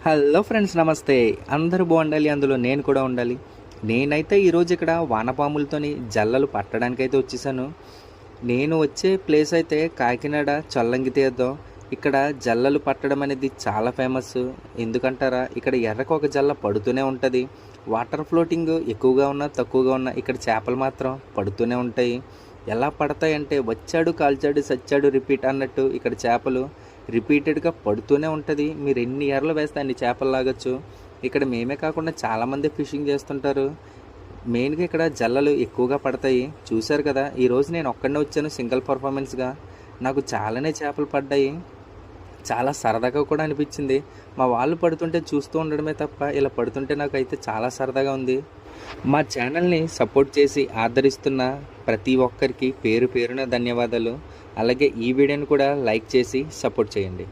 Hello friends, నమస్తే. అందరూ బాగుండాలి, అందులో నేను కూడా ఉండాలి. నేనైతే ఈరోజు ఇక్కడ వానపాములతోని జల్లలు పట్టడానికైతే వచ్చేసాను. నేను వచ్చే ప్లేస్ అయితే కాకినాడ చల్లంగి తీర్థం. ఇక్కడ జల్లలు పట్టడం అనేది చాలా ఫేమస్. ఎందుకంటారా, ఇక్కడ ఎర్రకు ఒక జల్ల పడుతూనే ఉంటుంది. వాటర్ ఫ్లోటింగ్ ఎక్కువగా ఉన్నా తక్కువగా ఉన్నా ఇక్కడ చేపలు మాత్రం పడుతూనే ఉంటాయి. ఎలా పడతాయంటే వచ్చాడు కాల్చాడు సచ్చాడు రిపీట్ అన్నట్టు ఇక్కడ చేపలు రిపీటెడ్గా పడుతూనే ఉంటుంది. మీరు ఎన్ని ఎర్రలు వేస్తే అన్ని చేపలు లాగచ్చు. ఇక్కడ మేమే కాకుండా చాలామంది ఫిషింగ్ చేస్తుంటారు. మెయిన్గా ఇక్కడ జల్లలు ఎక్కువగా పడతాయి. చూశారు కదా, ఈరోజు నేను ఒక్కడనే వచ్చాను సింగిల్ పర్ఫార్మెన్స్గా. నాకు చాలానే చేపలు పడ్డాయి. చాలా సరదాగా కూడా అనిపించింది. మా వాళ్ళు పడుతుంటే చూస్తూ ఉండడమే తప్ప ఇలా పడుతుంటే నాకైతే చాలా సరదాగా ఉంది. మా ఛానల్ని సపోర్ట్ చేసి ఆదరిస్తున్న ప్రతి ఒక్కరికి పేరు పేరున ధన్యవాదాలు. అలాగే ఈ వీడియోని కూడా లైక్ చేసి సపోర్ట్ చేయండి.